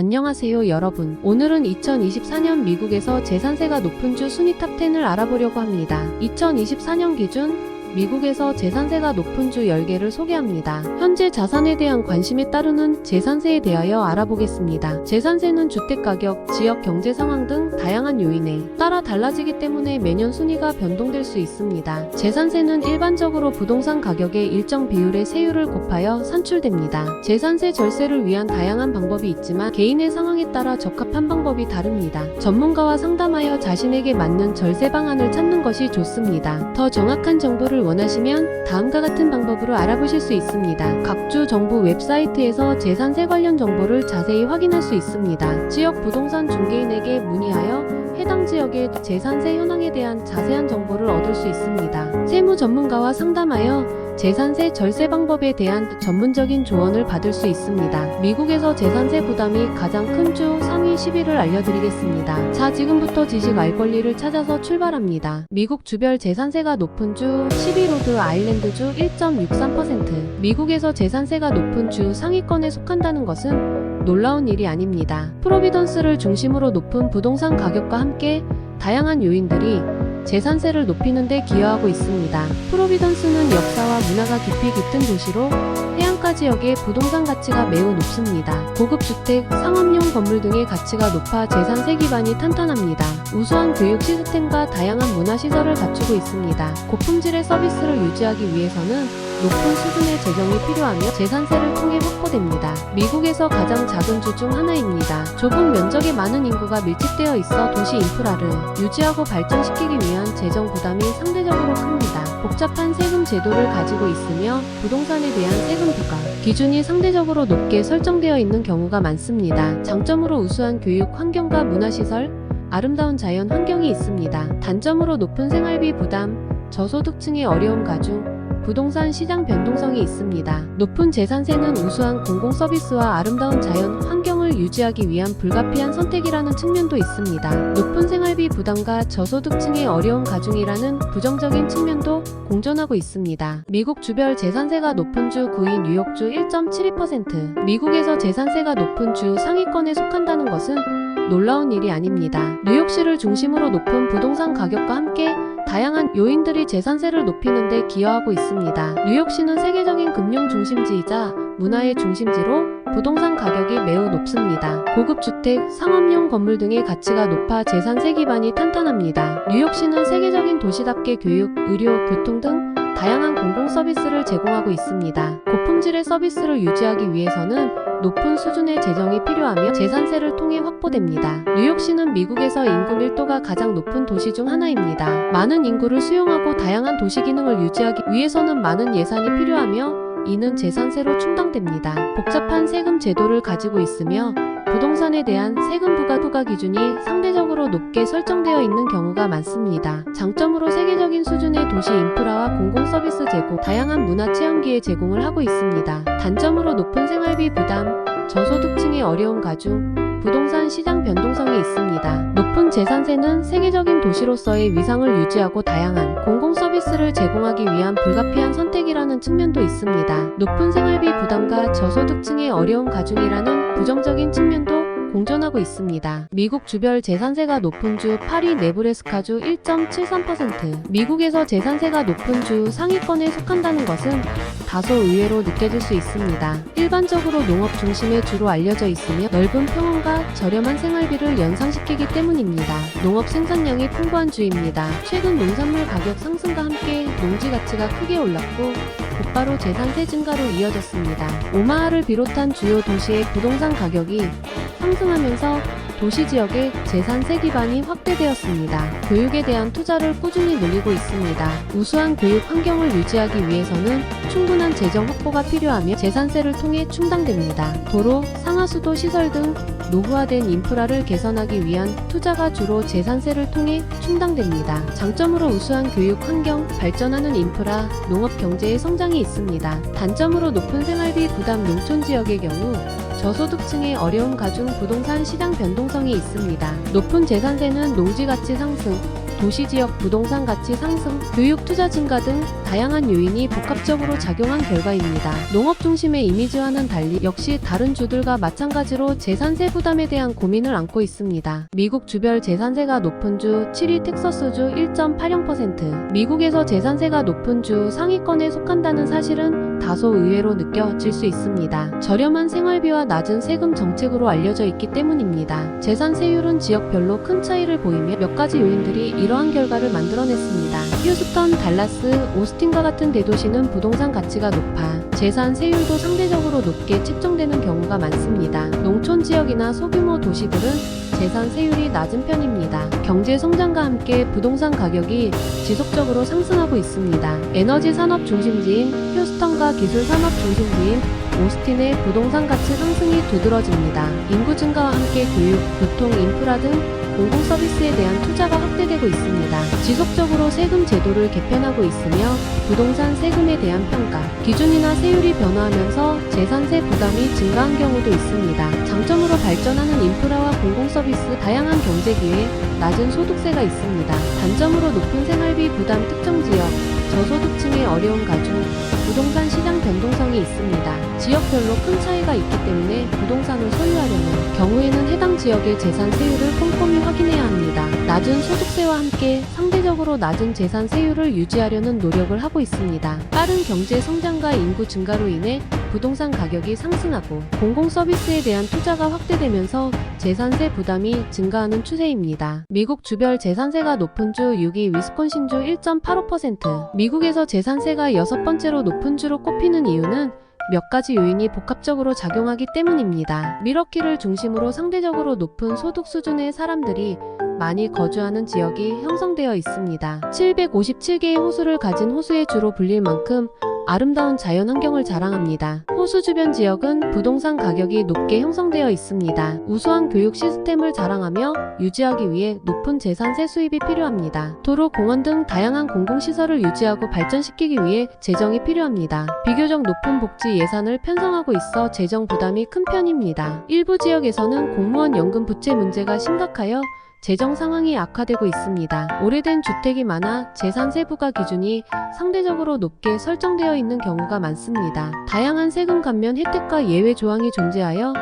안녕하세요 여러분. 오늘은 2024년 미국에서 재산세가 높은 주 순위 탑10을 알아보려고 합니다. 2024년 기준 미국에서 재산세가 높은 주 10개를 소개합니다. 현재 자산에 대한 관심에 따르는 재산세에 대하여 알아보겠습니다. 재산세는 주택가격, 지역 경제 상황 등 다양한 요인에 따라 달라지기 때문에 매년 순위가 변동될 수 있습니다. 재산세는 일반적으로 부동산 가격의 일정 비율의 세율을 곱하여 산출됩니다. 재산세 절세를 위한 다양한 방법이 있지만 개인의 상황에 따라 적합한 방법이 다릅니다. 전문가와 상담하여 자신에게 맞는 절세 방안을 찾는 것이 좋습니다. 더 정확한 정보를 원하시면 다음과 같은 방법으로 알아보실 수 있습니다. 각주 정부 웹사이트에서 재산세 관련 정보를 자세히 확인할 수 있습니다. 지역 부동산 중개인에게 문의하여 해당 지역의 재산세 현황에 대한 자세한 정보를 얻을 수 있습니다. 세무 전문가와 상담하여 재산세 절세 방법에 대한 전문적인 조언을 받을 수 있습니다. 미국에서 재산세 부담이 가장 큰 주 상위 10위를 알려드리겠습니다. 자, 지금부터 지식 알 권리를 찾아서 출발합니다. 미국 주별 재산세가 높은 주 10위 로드 아일랜드주 1.63%. 미국에서 재산세가 높은 주 상위권에 속한다는 것은 놀라운 일이 아닙니다. 프로비던스를 중심으로 높은 부동산 가격과 함께 다양한 요인들이 재산세를 높이는 데 기여하고 있습니다. 프로비던스는 역사와 문화가 깊이 깃든 도시로 해안가 지역의 부동산 가치가 매우 높습니다. 고급 주택, 상업용 건물 등의 가치가 높아 재산세 기반이 탄탄합니다. 우수한 교육 시스템과 다양한 문화시설을 갖추고 있습니다. 고품질의 서비스를 유지하기 위해서는 높은 수준의 재정이 필요하며 재산세를 통해 확보됩니다. 미국에서 가장 작은 주 중 하나입니다. 좁은 면적에 많은 인구가 밀집되어 있어 도시 인프라를 유지하고 발전시키기 위한 재정 부담이 상대적으로 큽니다. 복잡한 세금 제도를 가지고 있으며 부동산에 대한 세금 부과 기준이 상대적으로 높게 설정되어 있는 경우가 많습니다. 장점으로 우수한 교육 환경과 문화시설, 아름다운 자연 환경이 있습니다. 단점으로 높은 생활비 부담, 저소득층의 어려운 가중, 부동산 시장 변동성이 있습니다. 높은 재산세는 우수한 공공서비스와 아름다운 자연 환경을 유지하기 위한 불가피한 선택이라는 측면도 있습니다. 높은 생활비 부담과 저소득층의 어려운 가중이라는 부정적인 측면도 공존하고 있습니다. 미국 주별 재산세가 높은 주 9위 뉴욕주 1.72%. 미국에서 재산세가 높은 주 상위권에 속한다는 것은 놀라운 일이 아닙니다. 뉴욕시를 중심으로 높은 부동산 가격과 함께 다양한 요인들이 재산세를 높이는 데 기여하고 있습니다. 뉴욕시는 세계적인 금융 중심지이자 문화의 중심지로 부동산 가격이 매우 높습니다. 고급 주택, 상업용 건물 등의 가치가 높아 재산세 기반이 탄탄합니다. 뉴욕시는 세계적인 도시답게 교육, 의료, 교통 등 다양한 공공서비스를 제공하고 있습니다. 고품질의 서비스를 유지하기 위해서는 높은 수준의 재정이 필요하며 재산세를 통해 확보됩니다. 뉴욕시는 미국에서 인구 밀도가 가장 높은 도시 중 하나입니다. 많은 인구를 수용하고 다양한 도시 기능을 유지하기 위해서는 많은 예산이 필요하며 이는 재산세로 충당됩니다. 복잡한 세금 제도를 가지고 있으며 부동산에 대한 세금 부과 기준이 상대적으로 높게 설정되어 있는 경우가 많습니다. 장점으로 세계적인 수준의 도시 인프라와 공공서비스 제공, 다양한 문화 체험기회 제공을 하고 있습니다. 단점으로 높은 생활비 부담, 저소득층의 어려운 가중, 부동산 시장 변동성이 있습니다. 높은 재산세는 세계적인 도시로서의 위상을 유지하고 다양한 공공서비스를 제공하기 위한 불가피한 선택이라는 측면도 있습니다. 높은 생활비 부담과 저소득층의 어려운 가중이라는 부정적인 측면도 공존하고 있습니다. 미국 주별 재산세가 높은 주 8위 네브래스카주 1.73%. 미국에서 재산세가 높은 주 상위권에 속한다는 것은 다소 의외로 느껴질 수 있습니다. 일반적으로 농업 중심의 주로 알려져 있으며 넓은 평원과 저렴한 생활비를 연상시키기 때문입니다. 농업 생산량이 풍부한 주입니다. 최근 농산물 가격 상승과 함께 농지 가치가 크게 올랐고 곧바로 재산세 증가로 이어졌습니다. 오마하를 비롯한 주요 도시의 부동산 가격이 상승하면서 도시 지역의 재산세 기반이 확대되었습니다. 교육에 대한 투자를 꾸준히 늘리고 있습니다. 우수한 교육 환경을 유지하기 위해서는 충분한 재정 확보가 필요하며 재산세를 통해 충당됩니다. 도로, 상하수도 시설 등 노후화된 인프라를 개선하기 위한 투자가 주로 재산세를 통해 충당됩니다. 장점으로 우수한 교육 환경, 발전하는 인프라, 농업 경제의 성장이 있습니다. 단점으로 높은 생활비 부담 농촌 지역의 경우 저소득층의 어려운 가중 부동산 시장 변동성이 있습니다. 높은 재산세는 농지 가치 상승, 도시지역 부동산 가치 상승, 교육 투자 증가 등 다양한 요인이 복합적으로 작용한 결과입니다. 농업 중심의 이미지와는 달리 역시 다른 주들과 마찬가지로 재산세 부담에 대한 고민을 안고 있습니다. 미국 주별 재산세가 높은 주 7위 텍사스주 1.80%, 미국에서 재산세가 높은 주 상위권에 속한다는 사실은 다소 의외로 느껴질 수 있습니다. 저렴한 생활비와 낮은 세금 정책으로 알려져 있기 때문입니다. 재산세율은 지역별로 큰 차이를 보이며 몇 가지 요인들이 이러한 결과를 만들어냈습니다. 휴스턴, 달라스, 오스틴과 같은 대도시는 부동산 가치가 높아 재산세율도 상대적으로 높게 책정되는 경우가 많습니다. 농촌 지역이나 소규모 도시들은 재산세율이 낮은 편입니다. 경제 성장과 함께 부동산 가격이 지속적으로 상승하고 있습니다. 에너지 산업 중심지인 휴스턴과 기술 산업 중심지인 오스틴의 부동산 가치 상승이 두드러집니다. 인구 증가와 함께 교육, 교통, 인프라 등 공공 서비스에 대한 투자가 확대되고 있습니다. 지속적으로 세금 제도를 개편하고 있으며 부동산 세금에 대한 평가, 기준이나 세율이 변화하면서 재산세 부담이 증가한 경우도 있습니다. 장점으로 발전하는 인프라와 공공 서비스, 다양한 경제 기회, 낮은 소득세가 있습니다. 단점으로 높은 생활비 부담, 특정 지역, 저소득층의 어려운 가중, 부동산 시장 변동성이 있습니다. 지역별로 큰 차이가 있기 때문에 부동산을 소유하려는 경우에는 해당 지역의 재산세율을 꼼꼼히 확인해야 합니다. 낮은 소득세와 함께 상대적으로 낮은 재산세율을 유지하려는 노력을 하고 있습니다. 빠른 경제 성장과 인구 증가로 인해 부동산 가격이 상승하고 공공 서비스에 대한 투자가 확대되면서 재산세 부담이 증가하는 추세입니다. 미국 주별 재산세가 높은 주 6위 위스콘신주 1.85%, 미국에서 재산세가 6번째로 높은 주로 꼽히는 이유는 몇 가지 요인이 복합적으로 작용하기 때문입니다. 밀워키를 중심으로 상대적으로 높은 소득 수준의 사람들이 많이 거주하는 지역이 형성되어 있습니다. 757개의 호수를 가진 호수의 주로 불릴 만큼 아름다운 자연 환경을 자랑합니다. 호수 주변 지역은 부동산 가격이 높게 형성되어 있습니다. 우수한 교육 시스템을 자랑하며 유지하기 위해 높은 재산세 수입이 필요합니다. 도로, 공원 등 다양한 공공시설을 유지하고 발전시키기 위해 재정이 필요합니다. 비교적 높은 복지 예산을 편성하고 있어 재정 부담이 큰 편입니다. 일부 지역에서는 공무원 연금 부채 문제가 심각하여 재정 상황이 악화되고 있습니다. 오래된 주택이 많아 재산세 부과 기준이 상대적으로 높게 설정되어 있는 경우가 많습니다. 다양한 세금 감면 혜택과 예외 조항이 존재하여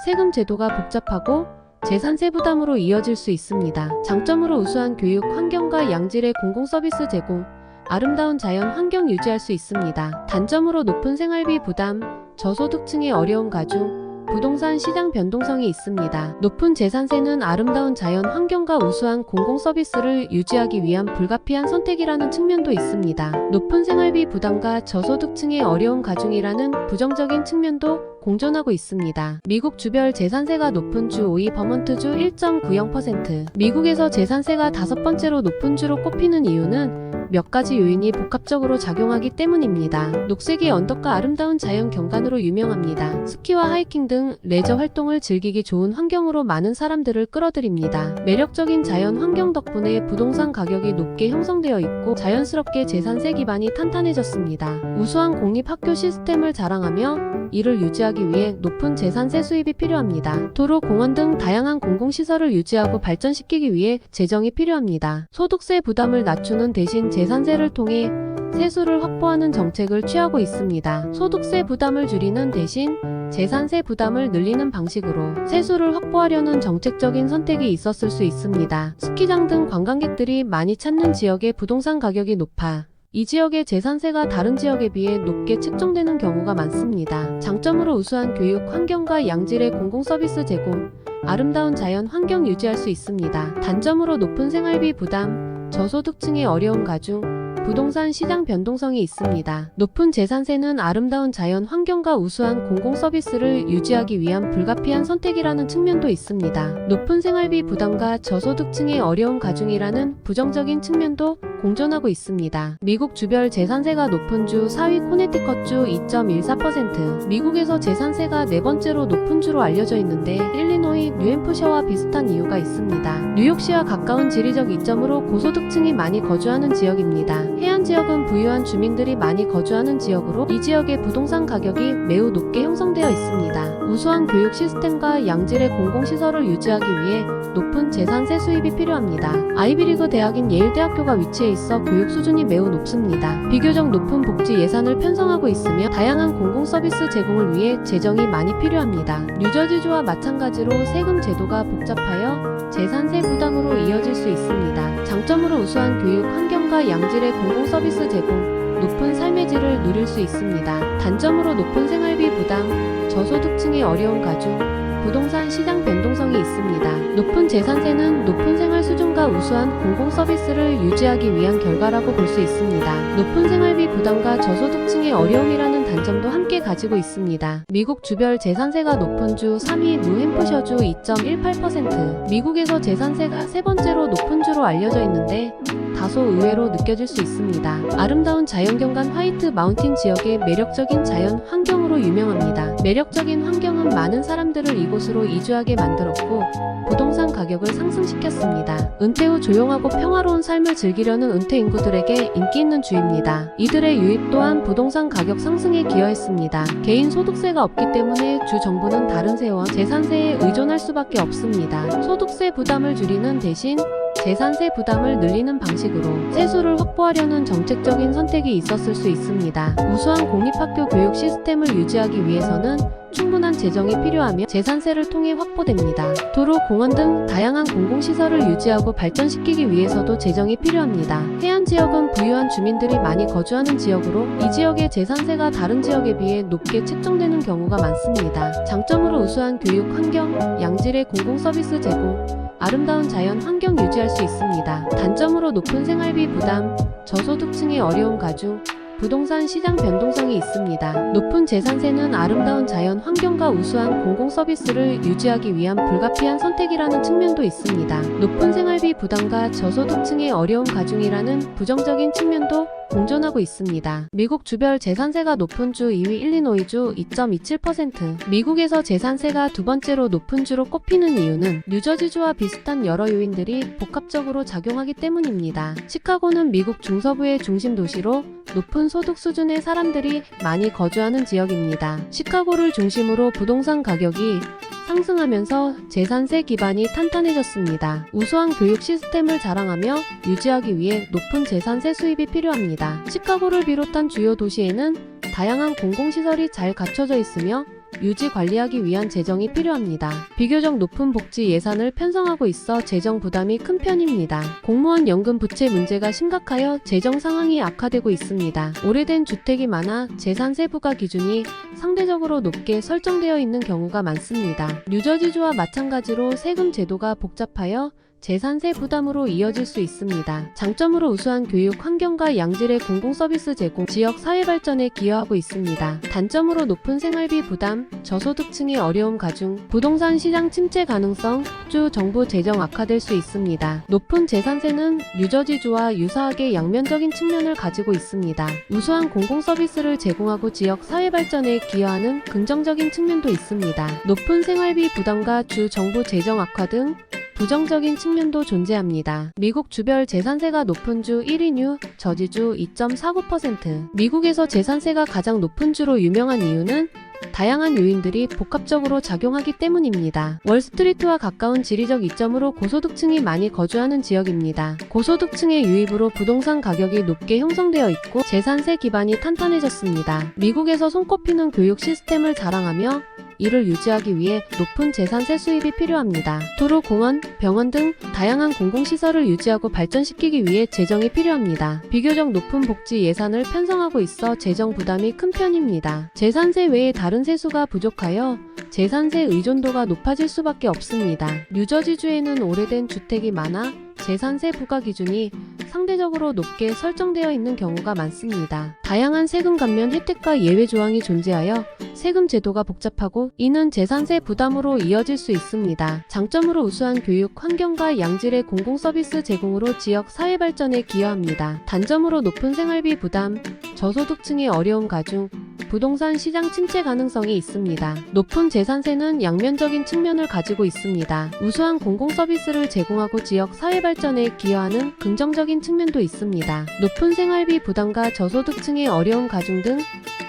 세금 제도가 복잡하고 재산세 부담으로 이어질 수 있습니다. 장점으로 우수한 교육, 환경과 양질의 공공 서비스 제공, 아름다운 자연 환경 유지할 수 있습니다. 단점으로 높은 생활비 부담, 저소득층의 어려운 가중, 부동산 시장 변동성이 있습니다. 높은 재산세는 아름다운 자연 환경과 우수한 공공 서비스를 유지하기 위한 불가피한 선택이라는 측면도 있습니다. 높은 생활비 부담과 저소득층의 어려운 가중이라는 부정적인 측면도 공존하고 있습니다. 미국 주별 재산세가 높은 주 5위 버몬트주 1.90%, 미국에서 재산세가 5번째로 높은 주로 꼽히는 이유는 몇 가지 요인이 복합적으로 작용하기 때문입니다. 녹색의 언덕과 아름다운 자연 경관으로 유명합니다. 스키와 하이킹 등 레저 활동을 즐기기 좋은 환경으로 많은 사람들을 끌어들입니다. 매력적인 자연 환경 덕분에 부동산 가격이 높게 형성되어 있고 자연스럽게 재산세 기반이 탄탄해졌습니다. 우수한 공립학교 시스템을 자랑하며 이를 유지하기 위해 높은 재산세 수입이 필요합니다. 도로, 공원 등 다양한 공공시설을 유지하고 발전시키기 위해 재정이 필요합니다. 소득세 부담을 낮추는 대신 재산세를 통해 세수를 확보하는 정책을 취하고 있습니다. 소득세 부담을 줄이는 대신 재산세 부담을 늘리는 방식으로 세수를 확보하려는 정책적인 선택이 있었을 수 있습니다. 스키장 등 관광객들이 많이 찾는 지역의 부동산 가격이 높아 이 지역의 재산세가 다른 지역에 비해 높게 책정되는 경우가 많습니다. 장점으로 우수한 교육, 환경과 양질의 공공 서비스 제공, 아름다운 자연 환경 유지할 수 있습니다. 단점으로 높은 생활비 부담, 저소득층의 어려운 가중, 부동산 시장 변동성이 있습니다. 높은 재산세는 아름다운 자연 환경과 우수한 공공 서비스를 유지하기 위한 불가피한 선택이라는 측면도 있습니다. 높은 생활비 부담과 저소득층의 어려운 가중이라는 부정적인 측면도 공존하고 있습니다. 미국 주별 재산세가 높은 주 4위 코네티컷주 2.14%, 미국에서 재산세가 4번째로 높은 주로 알려져 있는데 일리노이, 뉴햄프셔와 비슷한 이유가 있습니다. 뉴욕시와 가까운 지리적 이점으로 고소득층이 많이 거주하는 지역입니다. 해안 해안 지역은 부유한 주민들이 많이 거주하는 지역으로 이 지역의 부동산 가격이 매우 높게 형성되어 있습니다. 우수한 교육 시스템과 양질의 공공시설을 유지하기 위해 높은 재산세 수입이 필요합니다. 아이비리그 대학인 예일대학교가 위치해 있어 교육 수준이 매우 높습니다. 비교적 높은 복지 예산을 편성하고 있으며 다양한 공공서비스 제공을 위해 재정이 많이 필요합니다. 뉴저지주와 마찬가지로 세금 제도가 복잡하여 재산세 부담으로 이어질 수 있습니다. 장점으로 우수한 교육 환경과 양질의 공공서비스 제공, 높은 삶의 질을 누릴 수 있습니다. 단점으로 높은 생활비 부담, 저소득층의 어려운 가중, 부동산 시장 변동성이 있습니다. 높은 재산세는 높은 생활 수준과 우수한 공공서비스를 유지하기 위한 결과라고 볼 수 있습니다. 높은 생활비 부담과 저소득층의 어려움이라는 단점도 함께 가지고 있습니다. 미국 주별 재산세가 높은 주 3위 뉴햄프셔주 2.18%. 미국에서 재산세가 세 번째로 높은 주로 알려져 있는데 다소 의외로 느껴질 수 있습니다. 아름다운 자연경관 화이트 마운틴 지역의 매력적인 자연 환경으로 유명합니다. 매력적인 환경은 많은 사람들을 이곳으로 이주하게 만들었고 부동산 가격을 상승시켰습니다. 은퇴 후 조용하고 평화로운 삶을 즐기려는 은퇴 인구들에게 인기 있는 주입니다. 이들의 유입 또한 부동산 가격 상승에 기여했습니다. 개인 소득세가 없기 때문에 주 정부는 다른 세와 재산세에 의존할 수밖에 없습니다. 소득세 부담을 줄이는 대신 재산세 부담을 늘리는 방식으로 세수를 확보하려는 정책적인 선택이 있었을 수 있습니다. 우수한 공립학교 교육 시스템을 유지하기 위해서는 충분한 재정이 필요하며 재산세를 통해 확보됩니다. 도로, 공원 등 다양한 공공시설을 유지하고 발전시키기 위해서도 재정이 필요합니다. 해안 지역은 부유한 주민들이 많이 거주하는 지역으로 이 지역의 재산세가 다른 지역에 비해 높게 책정되는 경우가 많습니다. 장점으로 우수한 교육 환경, 양질의 공공서비스 제공, 아름다운 자연 환경 유지할 수 있습니다. 단점으로 높은 생활비 부담, 저소득층의 어려운 가중, 부동산 시장 변동성이 있습니다. 높은 재산세는 아름다운 자연 환경과 우수한 공공서비스를 유지하기 위한 불가피한 선택이라는 측면도 있습니다. 높은 생활비 부담과 저소득층의 어려운 가중이라는 부정적인 측면도 공존하고 있습니다. 미국 주별 재산세가 높은 주 2위 일리노이주 2.27%. 미국에서 재산세가 두 번째로 높은 주로 꼽히는 이유는 뉴저지주와 비슷한 여러 요인들이 복합적으로 작용하기 때문입니다. 시카고는 미국 중서부의 중심 도시로 높은 소득 수준의 사람들이 많이 거주하는 지역입니다. 시카고를 중심으로 부동산 가격이 상승하면서 재산세 기반이 탄탄해졌습니다. 우수한 교육 시스템을 자랑하며 유지하기 위해 높은 재산세 수입이 필요합니다. 시카고를 비롯한 주요 도시에는 다양한 공공시설이 잘 갖춰져 있으며 유지 관리하기 위한 재정이 필요합니다. 비교적 높은 복지 예산을 편성하고 있어 재정 부담이 큰 편입니다. 공무원 연금 부채 문제가 심각하여 재정 상황이 악화되고 있습니다. 오래된 주택이 많아 재산세 부과 기준이 상대적으로 높게 설정되어 있는 경우가 많습니다. 뉴저지주와 마찬가지로 세금 제도가 복잡하여 재산세 부담으로 이어질 수 있습니다. 장점으로 우수한 교육 환경과 양질의 공공서비스 제공, 지역 사회 발전에 기여하고 있습니다. 단점으로 높은 생활비 부담, 저소득층의 어려움 가중, 부동산 시장 침체 가능성, 주 정부 재정 악화될 수 있습니다. 높은 재산세는 뉴저지주와 유사하게 양면적인 측면을 가지고 있습니다. 우수한 공공서비스를 제공하고 지역 사회 발전에 기여하는 긍정적인 측면도 있습니다. 높은 생활비 부담과 주 정부 재정 악화 등 부정적인 측면도 존재합니다. 미국 주별 재산세가 높은 주 1위 뉴 저지주 2.49%. 미국에서 재산세가 가장 높은 주로 유명한 이유는 다양한 요인들이 복합적으로 작용하기 때문입니다. 월스트리트와 가까운 지리적 이점으로 고소득층이 많이 거주하는 지역입니다. 고소득층의 유입으로 부동산 가격이 높게 형성되어 있고 재산세 기반이 탄탄해졌습니다. 미국에서 손꼽히는 교육 시스템을 자랑하며 이를 유지하기 위해 높은 재산세 수입이 필요합니다. 도로, 공원, 병원 등 다양한 공공시설을 유지하고 발전시키기 위해 재정이 필요합니다. 비교적 높은 복지 예산을 편성하고 있어 재정 부담이 큰 편입니다. 재산세 외에 다른 세수가 부족하여 재산세 의존도가 높아질 수밖에 없습니다. 뉴저지주에는 오래된 주택이 많아 재산세 부과 기준이 상대적으로 높게 설정되어 있는 경우가 많습니다. 다양한 세금 감면 혜택과 예외 조항이 존재하여 세금 제도가 복잡하고 이는 재산세 부담으로 이어질 수 있습니다. 장점으로 우수한 교육 환경과 양질의 공공서비스 제공으로 지역 사회 발전에 기여합니다. 단점으로 높은 생활비 부담, 저소득층의 어려움 가중, 부동산 시장 침체 가능성이 있습니다. 높은 재산세는 양면적인 측면을 가지고 있습니다. 우수한 공공 서비스를 제공하고 지역 사회 발전에 기여하는 긍정적인 측면도 있습니다. 높은 생활비 부담과 저소득층의 어려운 가중 등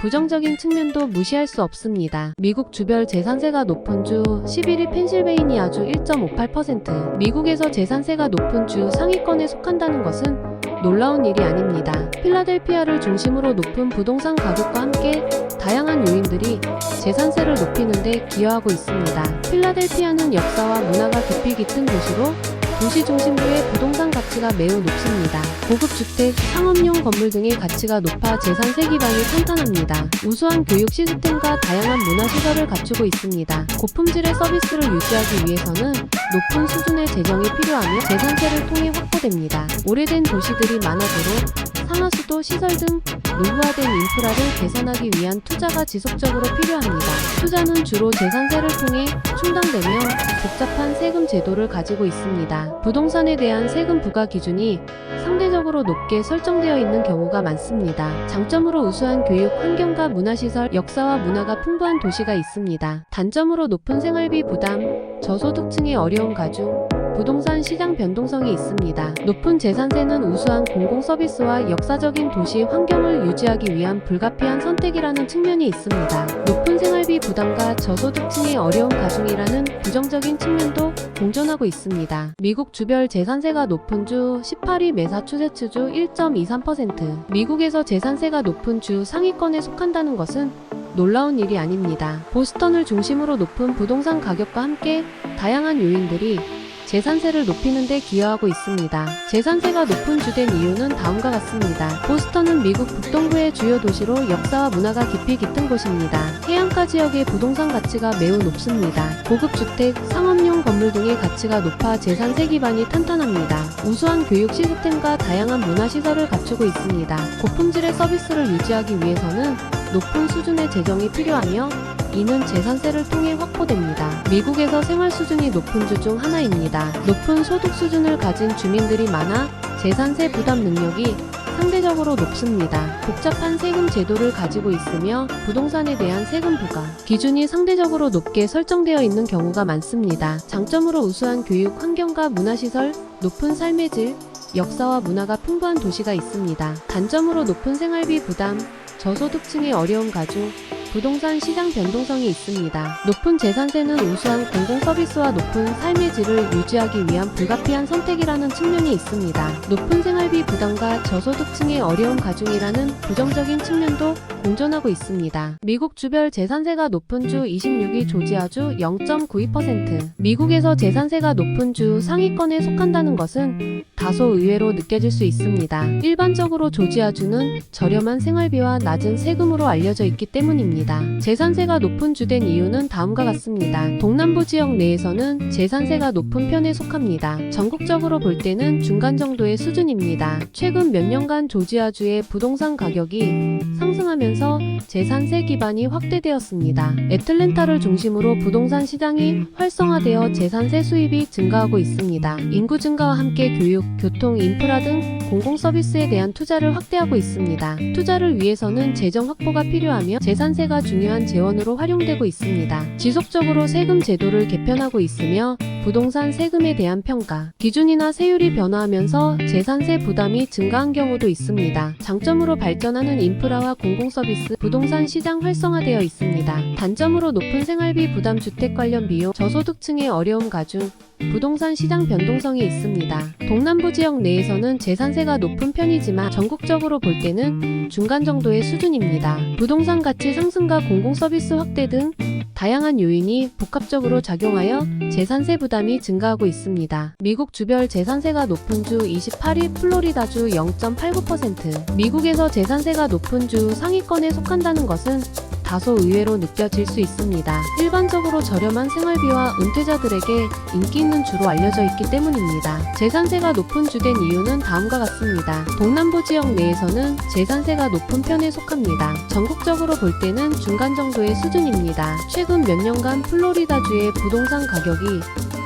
부정적인 측면도 무시할 수 없습니다. 미국 주별 재산세가 높은 주 11위 펜실베이니아주 1.58%. 미국에서 재산세가 높은 주 상위권에 속한다는 것은 놀라운 일이 아닙니다. 필라델피아를 중심으로 높은 부동산 가격과 함께 다양한 요인들이 재산세를 높이는 데 기여하고 있습니다. 필라델피아는 역사와 문화가 깊이 깃든 도시로 도시 중심부의 부동산 가치가 매우 높습니다. 고급 주택, 상업용 건물 등의 가치가 높아 재산세 기반이 탄탄합니다. 우수한 교육 시스템과 다양한 문화시설을 갖추고 있습니다. 고품질의 서비스를 유지하기 위해서는 높은 수준의 재정이 필요하며 재산세를 통해 확보됩니다. 오래된 도시들이 많아도록 상하수도 시설 등 노후화된 인프라를 개선하기 위한 투자가 지속적으로 필요합니다. 투자는 주로 재산세를 통해 충당되며 복잡한 세금 제도를 가지고 있습니다. 부동산에 대한 세금 부과 기준이 상대적으로 높게 설정되어 있는 경우가 많습니다. 장점으로 우수한 교육, 환경과 문화시설, 역사와 문화가 풍부한 도시가 있습니다. 단점으로 높은 생활비 부담, 저소득층의 어려운 가중, 부동산 시장 변동성이 있습니다. 높은 재산세는 우수한 공공 서비스와 역사적인 도시 환경을 유지하기 위한 불가피한 선택이라는 측면이 있습니다. 높은 생활비 부담과 저소득층의 어려운 가중이라는 부정적인 측면도 공존하고 있습니다. 미국 주별 재산세가 높은 주 18위 매사추세츠주 1.23%. 미국에서 재산세가 높은 주 상위권에 속한다는 것은 놀라운 일이 아닙니다. 보스턴을 중심으로 높은 부동산 가격과 함께 다양한 요인들이 재산세를 높이는 데 기여하고 있습니다. 재산세가 높은 주된 이유는 다음과 같습니다. 보스턴은 미국 북동부의 주요 도시로 역사와 문화가 깊이 깃든 곳입니다. 해안가 지역의 부동산 가치가 매우 높습니다. 고급 주택, 상업용 건물 등의 가치가 높아 재산세 기반이 탄탄합니다. 우수한 교육 시스템과 다양한 문화시설을 갖추고 있습니다. 고품질의 서비스를 유지하기 위해서는 높은 수준의 재정이 필요하며 이는 재산세를 통해 확보됩니다. 미국에서 생활 수준이 높은 주 중 하나입니다. 높은 소득 수준을 가진 주민들이 많아 재산세 부담 능력이 상대적으로 높습니다. 복잡한 세금 제도를 가지고 있으며 부동산에 대한 세금 부과 기준이 상대적으로 높게 설정되어 있는 경우가 많습니다. 장점으로 우수한 교육, 환경과 문화시설, 높은 삶의 질, 역사와 문화가 풍부한 도시가 있습니다. 단점으로 높은 생활비 부담, 저소득층의 어려운 가중, 부동산 시장 변동성이 있습니다. 높은 재산세는 우수한 공공 서비스와 높은 삶의 질을 유지하기 위한 불가피한 선택이라는 측면이 있습니다. 높은 생활비 부담과 저소득층의 어려운 가중이라는 부정적인 측면도 공존하고 있습니다. 미국 주별 재산세가 높은 주 26위 조지아주 0.92%. 미국에서 재산세가 높은 주 상위권에 속한다는 것은 다소 의외로 느껴질 수 있습니다. 일반적으로 조지아주는 저렴한 생활비와 낮은 세금으로 알려져 있기 때문입니다. 재산세가 높은 주된 이유는 다음과 같습니다. 동남부 지역 내에서는 재산세가 높은 편에 속합니다. 전국적으로 볼 때는 중간 정도의 수준입니다. 최근 몇 년간 조지아주의 부동산 가격이 상승하면서 재산세 기반이 확대되었습니다. 애틀랜타를 중심으로 부동산 시장이 활성화되어 재산세 수입이 증가하고 있습니다. 인구 증가와 함께 교육, 교통, 인프라 등 공공 서비스에 대한 투자를 확대하고 있습니다. 투자를 위해서는 재정 확보가 필요하며 재산세가 중요한 재원으로 활용되고 있습니다. 지속적으로 세금 제도를 개편하고 있으며 부동산 세금에 대한 평가, 기준이나 세율이 변화하면서 재산세 부담이 증가한 경우도 있습니다. 장점으로 발전하는 인프라와 공공 서비스, 부동산 시장 활성화되어 있습니다. 단점으로 높은 생활비 부담, 주택 관련 비용, 저소득층의 어려움 가중, 부동산 시장 변동성이 있습니다. 동남부 지역 내에서는 재산세가 높은 편이지만 전국적으로 볼 때는 중간 정도의 수준입니다. 부동산 가치 상승과 공공 서비스 확대 등 다양한 요인이 복합적으로 작용하여 재산세 부담이 증가하고 있습니다. 미국 주별 재산세가 높은 주 28위 플로리다주 0.89%. 미국에서 재산세가 높은 주 상위권에 속한다는 것은 다소 의외로 느껴질 수 있습니다. 일반적으로 저렴한 생활비와 은퇴자들에게 인기 있는 주로 알려져 있기 때문입니다. 재산세가 높은 주된 이유는 다음과 같습니다. 동남부 지역 내에서는 재산세가 높은 편에 속합니다. 전국적으로 볼 때는 중간 정도의 수준입니다. 최근 몇 년간 플로리다주의 부동산 가격이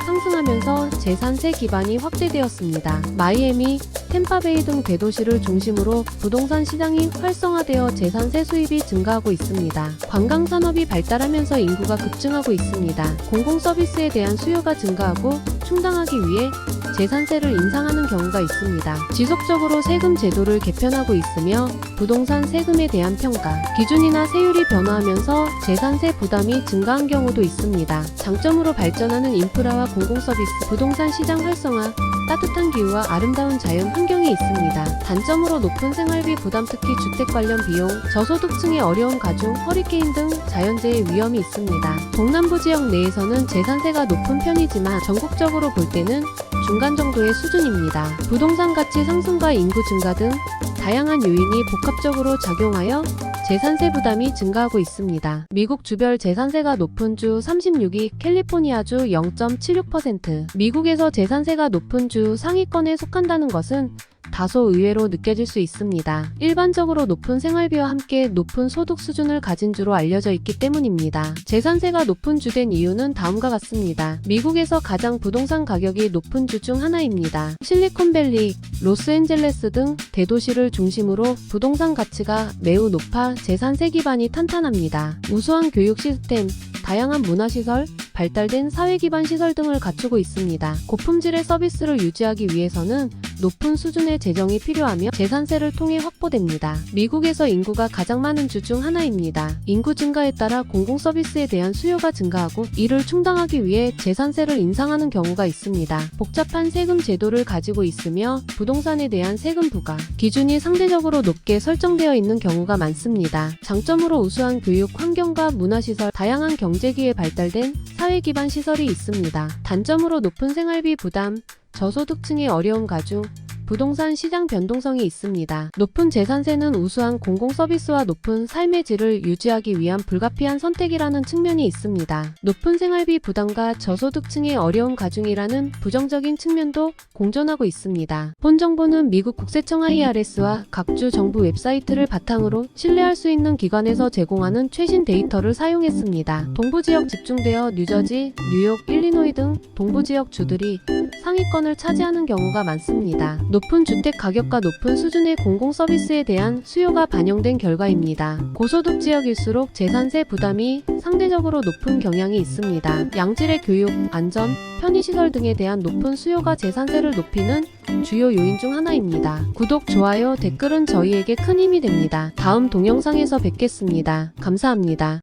상승하면서 재산세 기반이 확대되었습니다. 마이애미, 템파베이 등 대도시를 중심으로 부동산 시장이 활성화되어 재산세 수입이 증가하고 있습니다. 관광 산업이 발달하면서 인구가 급증하고 있습니다. 공공 서비스에 대한 수요가 증가하고 충당하기 위해 재산세를 인상하는 경우가 있습니다. 지속적으로 세금 제도를 개편하고 있으며 부동산 세금에 대한 평가, 기준이나 세율이 변화하면서 재산세 부담이 증가한 경우도 있습니다. 장점으로 발전하는 인프라와 공공 서비스, 부동산 시장 활성화, 따뜻한 기후와 아름다운 자연 환경이 있습니다. 단점으로 높은 생활비 부담, 특히 주택 관련 비용, 저소득층의 어려운 가중, 허리케인 등 자연재해 위험이 있습니다. 동남부 지역 내에서는 재산세가 높은 편이지만 전국적으로 볼 때는 중간 정도의 수준입니다. 부동산 가치 상승과 인구 증가 등 다양한 요인이 복합적으로 작용하여 재산세 부담이 증가하고 있습니다. 미국 주별 재산세가 높은 주 36위, 캘리포니아주 0.76%. 미국에서 재산세가 높은 주 상위권에 속한다는 것은 다소 의외로 느껴질 수 있습니다. 일반적으로 높은 생활비와 함께 높은 소득 수준을 가진 주로 알려져 있기 때문입니다. 재산세가 높은 주된 이유는 다음과 같습니다. 미국에서 가장 부동산 가격이 높은 주 중 하나입니다. 실리콘밸리, 로스앤젤레스 등 대도시를 중심으로 부동산 가치가 매우 높아 재산세 기반이 탄탄합니다. 우수한 교육 시스템, 다양한 문화시설, 발달된 사회기반 시설 등을 갖추고 있습니다. 고품질의 서비스를 유지하기 위해서는 높은 수준의 재정이 필요하며 재산세를 통해 확보됩니다. 미국에서 인구가 가장 많은 주 중 하나입니다. 인구 증가에 따라 공공 서비스에 대한 수요가 증가하고 이를 충당하기 위해 재산세를 인상하는 경우가 있습니다. 복잡한 세금 제도를 가지고 있으며 부동산에 대한 세금 부과 기준이 상대적으로 높게 설정되어 있는 경우가 많습니다. 장점으로 우수한 교육 환경과 문화시설, 다양한 경제기에 발달된 사회 기반 시설이 있습니다. 단점으로 높은 생활비 부담, 저소득층의 어려운 가중, 부동산 시장 변동성이 있습니다. 높은 재산세는 우수한 공공 서비스와 높은 삶의 질을 유지하기 위한 불가피한 선택이라는 측면이 있습니다. 높은 생활비 부담과 저소득층의 어려운 가중이라는 부정적인 측면도 공존하고 있습니다. 본 정보는 미국 국세청 IRS와 각주 정부 웹사이트를 바탕으로 신뢰할 수 있는 기관에서 제공하는 최신 데이터를 사용했습니다. 동부지역 집중되어 뉴저지, 뉴욕, 일리노이 등 동부지역 주들이 상위권을 차지하는 경우가 많습니다. 높은 주택 가격과 높은 수준의 공공 서비스에 대한 수요가 반영된 결과입니다. 고소득 지역일수록 재산세 부담이 상대적으로 높은 경향이 있습니다. 양질의 교육, 안전, 편의시설 등에 대한 높은 수요가 재산세를 높이는 주요 요인 중 하나입니다. 구독, 좋아요, 댓글은 저희에게 큰 힘이 됩니다. 다음 동영상에서 뵙겠습니다. 감사합니다.